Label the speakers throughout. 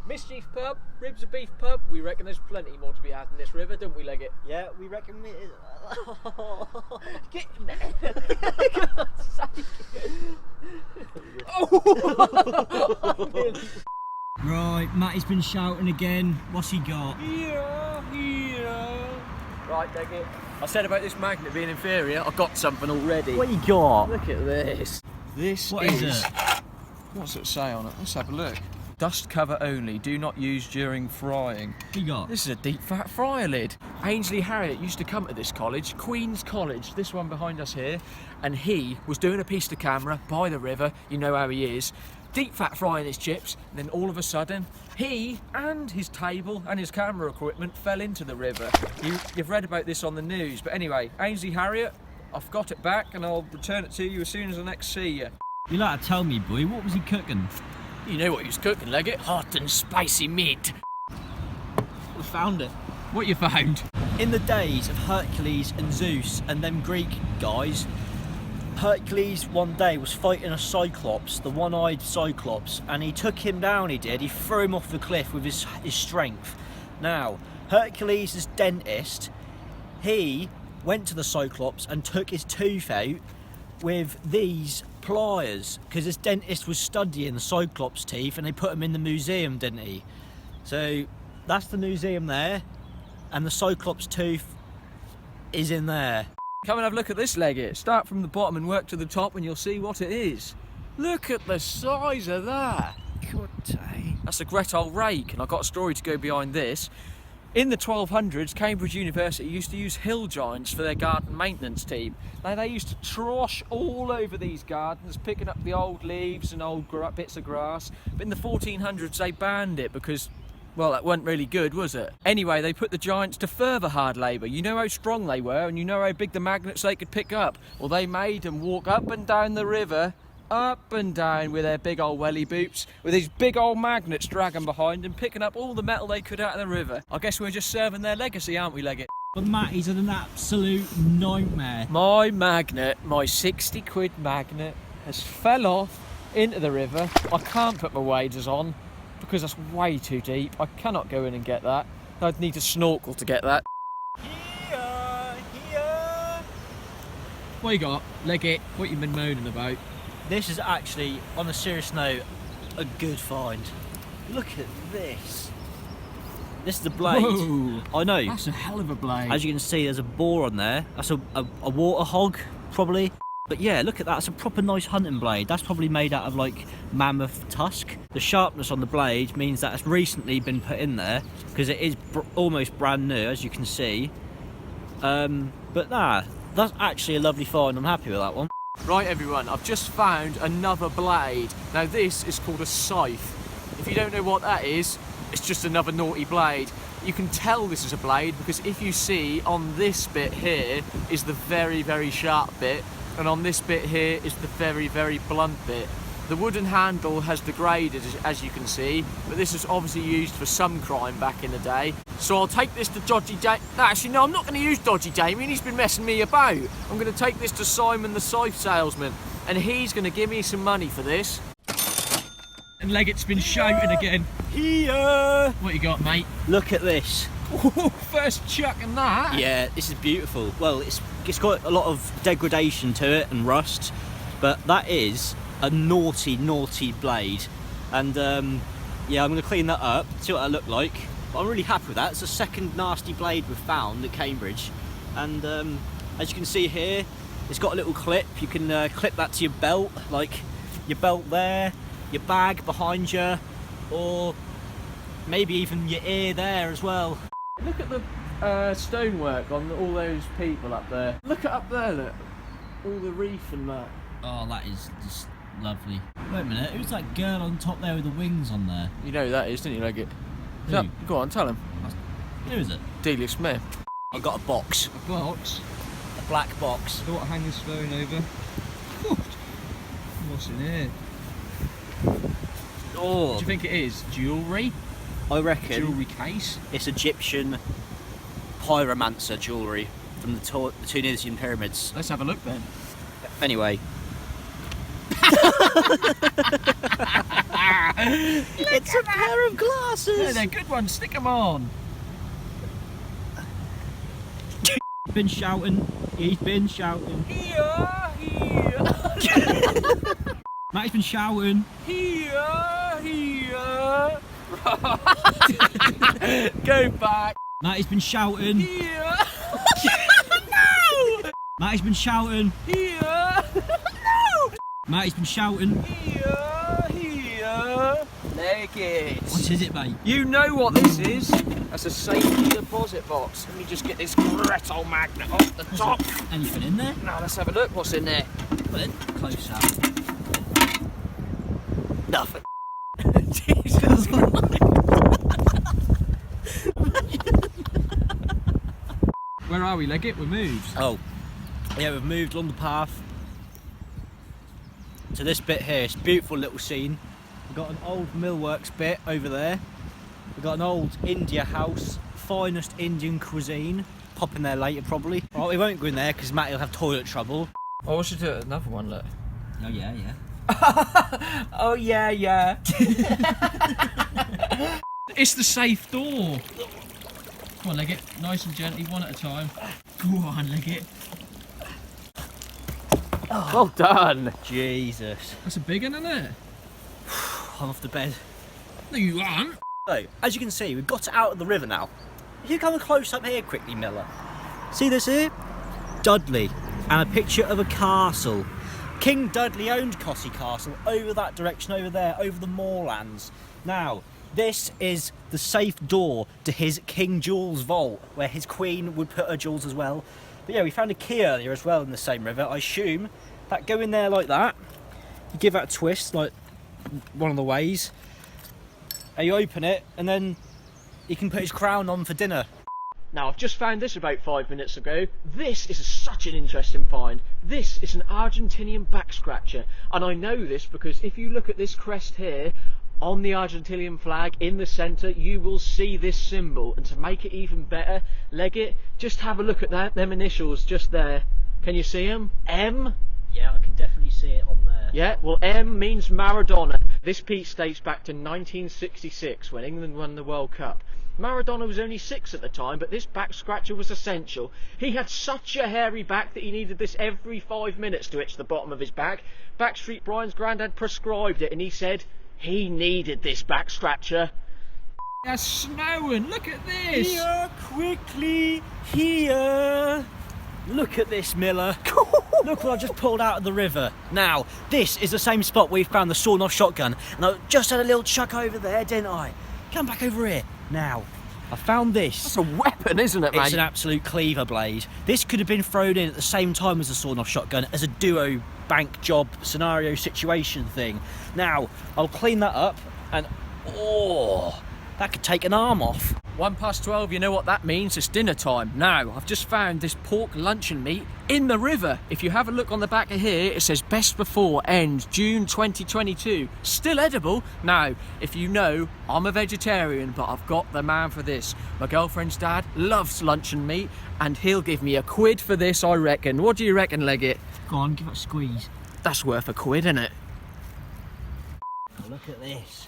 Speaker 1: Mischief pub, ribs of beef pub. We reckon there's plenty more to be had in this river, don't we, Leggett?
Speaker 2: Yeah, we reckon we...
Speaker 1: Get in there! For God's sake. Oh!
Speaker 2: Right, Matty's been shouting again. What's he got?
Speaker 1: Yeah. Right, Leggett. I said about this magnet being inferior, I've got something already.
Speaker 2: What you got?
Speaker 1: Look at this. This
Speaker 2: What is it?
Speaker 1: What's it say on it? Let's have a look. Dust cover only, do not use during frying.
Speaker 2: What you got?
Speaker 1: This is a deep fat fryer lid. Ainsley Harriott used to come to this college, Queen's College, this one behind us here, and he was doing a piece to camera by the river, you know how he is, deep fat frying his chips, and then all of a sudden, he and his table and his camera equipment fell into the river. You've read about this on the news, but anyway, Ainsley Harriott, I've got it back and I'll return it to you as soon as I next see you.
Speaker 2: You like to tell me, boy, what was he cooking?
Speaker 1: You know what he was cooking, Leggett? Hot and spicy meat.
Speaker 2: We found it.
Speaker 1: What you found?
Speaker 2: In the days of Hercules and Zeus and them Greek guys, Hercules one day was fighting a Cyclops, the one-eyed Cyclops, and he took him down, he did. He threw him off the cliff with his strength. Now, Hercules' dentist, he went to the Cyclops and took his tooth out with these pliers, because his dentist was studying the Cyclops teeth and they put them in the museum, didn't he? So that's the museum there, and the Cyclops tooth is in there.
Speaker 1: Come and have a look at this, Leggett. Start from the bottom and work to the top and you'll see what it is. Look at the size of that. God dang. That's a great old rake, and I've got a story to go behind this. In the 1200s, Cambridge University used to use hill giants for their garden maintenance team. Now, they used to trosh all over these gardens, picking up the old leaves and old bits of grass. But in the 1400s, they banned it because, well, that wasn't really good, was it? Anyway, they put the giants to further hard labour. You know how strong they were, and you know how big the magnets they could pick up. Well, they made them walk up and down the river, up and down with their big old welly boots, with these big old magnets dragging behind them, picking up all the metal they could out of the river. I guess we're just serving their legacy, aren't we, Leggett?
Speaker 2: But Matty's an absolute nightmare.
Speaker 1: My magnet, my 60 quid magnet, has fell off into the river. I can't put my waders on because that's way too deep. I cannot go in and get that. I'd need a snorkel to get that. What you got, Leggett? What you been moaning about?
Speaker 2: This is actually, on a serious note, a good find. Look at this. This is the blade.
Speaker 1: Whoa,
Speaker 2: I know.
Speaker 1: that's a hell of a blade.
Speaker 2: As you can see, there's a boar on there. That's a water hog, probably. But yeah, look at that. It's a proper nice hunting blade. That's probably made out of like mammoth tusk. The sharpness on the blade means that it's recently been put in there because it is almost brand new, as you can see. But nah, that's actually a lovely find. I'm happy with that one.
Speaker 1: Right, everyone, I've just found another blade. Now, this is called a scythe. If you don't know what that is, it's just another naughty blade. You can tell this is a blade because if you see on this bit here is the very, very sharp bit, and on this bit here is the very, very blunt bit. The wooden handle has degraded, as you can see, but this was obviously used for some crime back in the day. So I'll take this to Dodgy Damien. Actually, no, I'm not going to use Dodgy Damien. He's been messing me about. I'm going to take this to Simon the Scythe Salesman, and he's going to give me some money for this. And Leggett's been shouting again.
Speaker 2: Here!
Speaker 1: What you got, mate?
Speaker 2: Look at this.
Speaker 1: Ooh, first chucking that.
Speaker 2: Yeah, this is beautiful. Well, it's got a lot of degradation to it and rust, but that is a naughty, naughty blade. And yeah, I'm going to clean that up, see what that looked like. But I'm really happy with that. It's the second nasty blade we've found at Cambridge. And as you can see here, it's got a little clip. You can clip that to your belt, like your belt there, your bag behind you, or maybe even your ear there as well.
Speaker 1: Look at the stonework on all those people up there. Look at up there, look. All the reef and that.
Speaker 2: Oh, that is just lovely. Wait a minute, who's that girl on top there with the wings on there?
Speaker 1: You know who that is, didn't you, Leggett?
Speaker 2: Who?
Speaker 1: Yeah, go on, tell him.
Speaker 2: Who is it?
Speaker 1: Delia Smith.
Speaker 2: I've got a box.
Speaker 1: A box?
Speaker 2: A black box.
Speaker 1: Do what, hang this phone over? God. What's in here?
Speaker 2: Oh.
Speaker 1: What do you think it is? Jewellery?
Speaker 2: I reckon
Speaker 1: Jewellery case?
Speaker 2: it's Egyptian pyromancer jewellery from the Tunisian pyramids.
Speaker 1: Let's have a look then.
Speaker 2: Anyway. It's a pair of glasses.
Speaker 1: Yeah, they're good ones. Stick them on.
Speaker 2: He's been shouting. He's been shouting.
Speaker 1: Here.
Speaker 2: Matty's been shouting.
Speaker 1: Here. Go back.
Speaker 2: Matty's been shouting.
Speaker 1: Here.
Speaker 2: No! Matty's been shouting.
Speaker 1: Here. No.
Speaker 2: Matty's been shouting.
Speaker 1: Here. Leggett.
Speaker 2: What is it, mate?
Speaker 1: You know what this is? That's a safety deposit box. Let me just get this great old magnet off the top.
Speaker 2: Anything in there?
Speaker 1: Now let's have a look. What's in there?
Speaker 2: Well, then, close up.
Speaker 1: Nothing. Jesus. Where are we, Leggett? We're moved.
Speaker 2: Oh, yeah, we've moved along the path to this bit here. It's a beautiful little scene. We've got an old millworks bit over there. We've got an old India house, finest Indian cuisine. Pop in there later, probably. Oh, we won't go in there because Matty will have toilet trouble.
Speaker 1: Oh, we should do another one, look.
Speaker 2: Oh, yeah.
Speaker 1: Oh, yeah. It's the safe door. Come on, Leggett. Nice and gently, one at a time. Go on, Leggett. Oh. Well done.
Speaker 2: Jesus.
Speaker 1: That's a big one, isn't it?
Speaker 2: I'm off to bed.
Speaker 1: No, you aren't.
Speaker 2: So, as you can see, we've got it out of the river now. If you come close up here quickly, Miller. See this here? Dudley. And a picture of a castle. King Dudley owned Cossey Castle over that direction over there, over the moorlands. Now, this is the safe door to his King Jewel's vault, where his queen would put her jewels as well. But yeah, we found a key earlier as well in the same river. I assume that go in there like that. You give that a twist, like one of the ways. And you open it, and then he can put his crown on for dinner.
Speaker 1: Now, I've just found this about 5 minutes ago. This is such an interesting find. This is an Argentinian back scratcher. And I know this because if you look at this crest here, on the Argentinian flag, in the centre, you will see this symbol. And to make it even better, Leggett, just have a look at that, them initials just there. Can you see them? M?
Speaker 2: Yeah, I can definitely see it on there.
Speaker 1: Yeah, well, M means Maradona. This piece dates back to 1966 when England won the World Cup. Maradona was only 6 at the time, but this back scratcher was essential. He had such a hairy back that he needed this every 5 minutes to itch the bottom of his back. Backstreet Brian's granddad prescribed it, and he said he needed this back scratcher. It's snowing, look at this!
Speaker 2: Here, quickly, here! Look at this, Miller. Look what I just pulled out of the river. Now, this is the same spot where we found the sawn-off shotgun, and I just had a little chuck over there, didn't I? Come back over here. Now, I found this.
Speaker 1: That's a weapon, isn't it, mate?
Speaker 2: It's an absolute cleaver blade. This could have been thrown in at the same time as the sawn-off shotgun as a duo bank job scenario situation thing. Now, I'll clean that up, and oh, that could take an arm off.
Speaker 1: 12, you know what that means? It's dinner time. Now, I've just found this pork luncheon meat in the river. If you have a look on the back of here, it says best before end June 2022. Still edible. Now, if you know, I'm a vegetarian, but I've got the man for this. My girlfriend's dad loves luncheon meat, and he'll give me £1 for this, I reckon. What do you reckon, Leggett?
Speaker 2: Go on, give it a squeeze.
Speaker 1: That's worth £1, isn't it?
Speaker 2: Now look at this.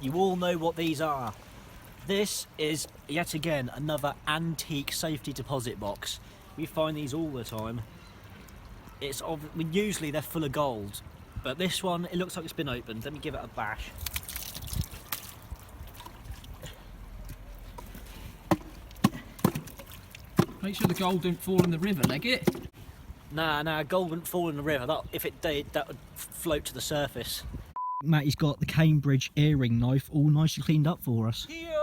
Speaker 2: You all know what these are. This is, yet again, another antique safety deposit box. We find these all the time. Usually they're full of gold, but this one, it looks like it's been opened. Let me give it a bash.
Speaker 1: Make sure the gold don't fall in the river, Leggett.
Speaker 2: Nah, gold wouldn't fall in the river. If it did, that would float to the surface. Matty's got the Cambridge earring knife all nicely cleaned up for us.
Speaker 1: Here.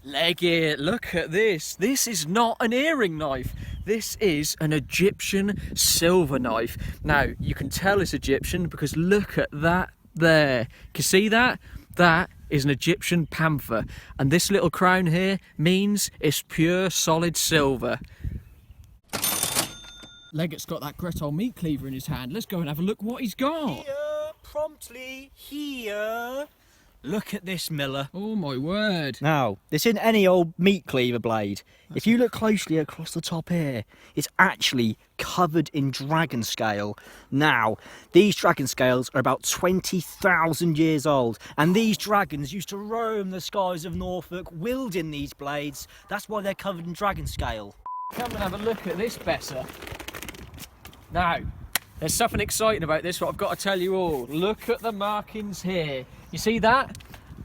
Speaker 1: Leggett, look at this. This is not an earring knife. This is an Egyptian silver knife. Now, you can tell it's Egyptian because look at that there. Can you see that? That is an Egyptian panther. And this little crown here means it's pure solid silver. Leggett's got that great old meat cleaver in his hand. Let's go and have a look what he's got.
Speaker 2: Here, promptly, here. Look at this, Miller.
Speaker 1: Oh my word.
Speaker 2: Now, this isn't any old meat cleaver blade. If you look closely across the top here, it's actually covered in dragon scale. Now, these dragon scales are about 20,000 years old, and these dragons used to roam the skies of Norfolk wielding these blades. That's why they're covered in dragon scale.
Speaker 1: Come and have a look at this, Besser. Now, there's something exciting about this, what I've got to tell you all. Look at the markings here. You see that?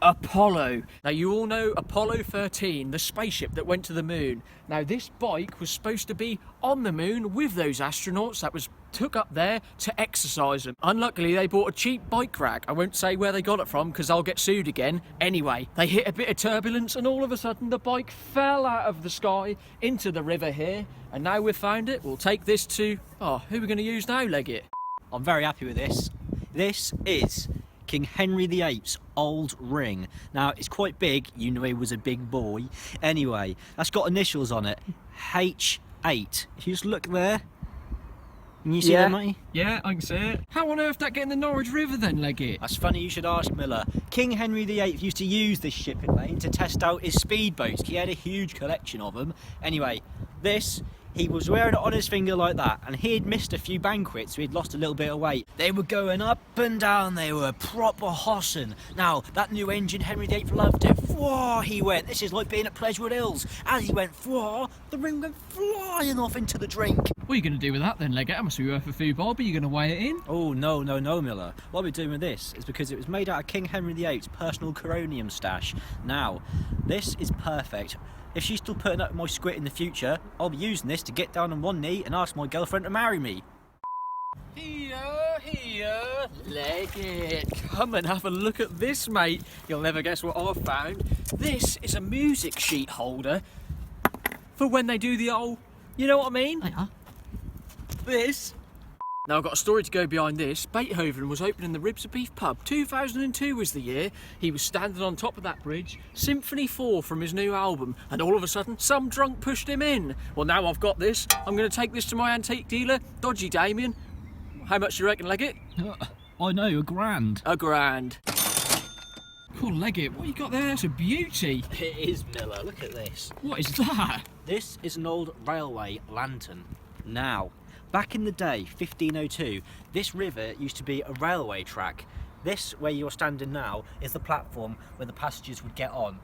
Speaker 1: Apollo. Now, you all know Apollo 13, the spaceship that went to the moon. Now, this bike was supposed to be on the moon with those astronauts that was took up there to exercise them. Unluckily, they bought a cheap bike rack. I won't say where they got it from because I'll get sued again. Anyway, they hit a bit of turbulence and all of a sudden the bike fell out of the sky into the river here. And now we've found it, we'll take this to... Oh, who are we going to use now, Leggett?
Speaker 2: I'm very happy with this. This is King Henry VIII's old ring. Now, it's quite big. You know he was a big boy. Anyway, that's got initials on it. H8. If you just look there, can you see that, matey?
Speaker 1: Yeah, I can see it. How on earth did that get in the Norwich River then, Leggett?
Speaker 2: That's funny you should ask, Miller. King Henry VIII used to use this shipping lane to test out his speedboats. He had a huge collection of them. Anyway, this, he was wearing it on his finger like that, and he had missed a few banquets, so he'd lost a little bit of weight. They were going up and down, they were proper hossing. Now, that new engine, Henry VIII loved it. Whoa, he went. This is like being at Pleasurewood Hills. As he went, whoa, the ring went flying off into the drink.
Speaker 1: What are you going to do with that then, Leggett? That must be worth a few bob. Are you going to weigh it in?
Speaker 2: Oh, no, Miller. What we're doing with this is because it was made out of King Henry VIII's personal coronium stash. Now, this is perfect. If she's still putting up my squit in the future, I'll be using this to get down on one knee and ask my girlfriend to marry me.
Speaker 1: Here, Leggett. Come and have a look at this, mate. You'll never guess what I've found. This is a music sheet holder for when they do the old... You know what I mean? This. Now, I've got a story to go behind this. Beethoven was opening the Ribs of Beef pub. 2002 was the year. He was standing on top of that bridge, Symphony 4 from his new album, and all of a sudden, some drunk pushed him in. Well, now I've got this. I'm going to take this to my antique dealer, Dodgy Damien. How much do you reckon, Leggett?
Speaker 2: I know, £1,000.
Speaker 1: £1,000. Cool, Leggett. What you got there? It's a beauty.
Speaker 2: It is, Miller. Look at this.
Speaker 1: What is that?
Speaker 2: This is an old railway lantern. Now, back in the day, 1502, this river used to be a railway track. This, where you're standing now, is the platform where the passengers would get on.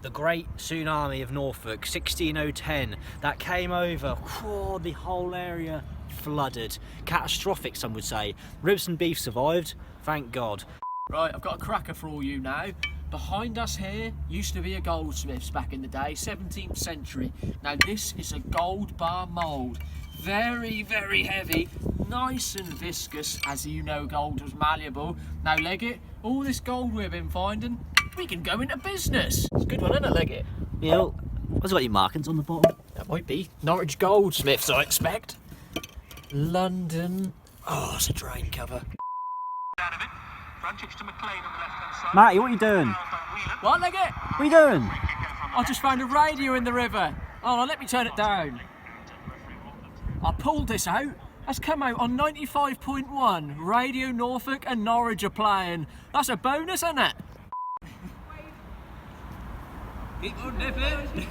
Speaker 2: The Great Tsunami of Norfolk, 16010, that came over, whoa, the whole area flooded. Catastrophic, some would say. Ribs and beef survived, thank God.
Speaker 1: Right, I've got a cracker for all you now. Behind us here used to be a goldsmith's back in the day, 17th century. Now this is a gold bar mould. Very, very heavy, nice and viscous. As you know, gold was malleable. Now, Leggett, all this gold we've been finding, we can go into business. It's a good one, isn't it, Leggett?
Speaker 2: Yeah, what's got your markings on the bottom?
Speaker 1: That might be Norwich Goldsmiths, I expect. London. Oh, it's a drain cover.
Speaker 2: Matty, what are you doing?
Speaker 1: What, Leggett?
Speaker 2: What are you doing?
Speaker 1: I just found a radio in the river. Oh, let me turn it down. I pulled this out. That's come out on 95.1. Radio Norfolk and Norwich are playing. That's a bonus, isn't it? Keep on dipping.